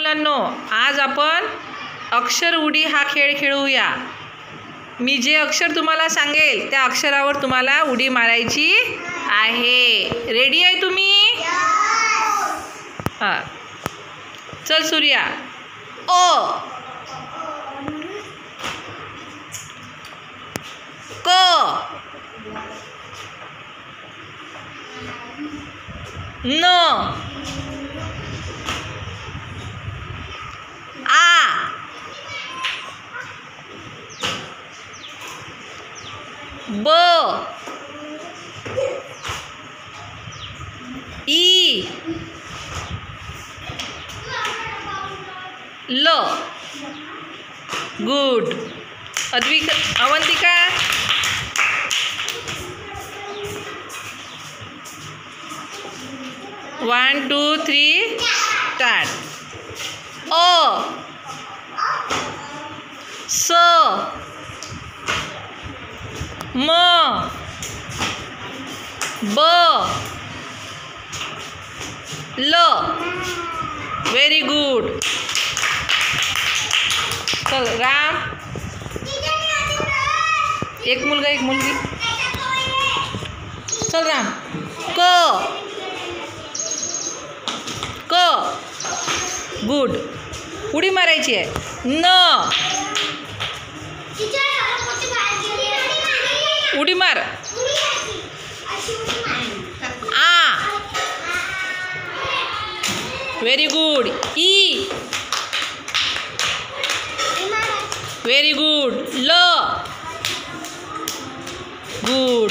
मुलांनो, आज आपण अक्षर उडी हा खेळ खेळूया। मी जे अक्षर तुम्हाला सांगेल त्या अक्षरावर तुम्हाला उडी मारायची आहे। रेडी आहे तुम्ही? हां, चल सूर्या। ओ, क, न, आ, ब, ई, ल। Good. Avantika, one two three start. अ, स, म, ब, ल। Very good. चल राम, एक मुलगा एक मुलगी। चल राम। क, क, गुड। उडी मारायची आहे। न, उडी मार। आ, व्हेरी गुड। ई, व्हेरी गुड। ल, गुड।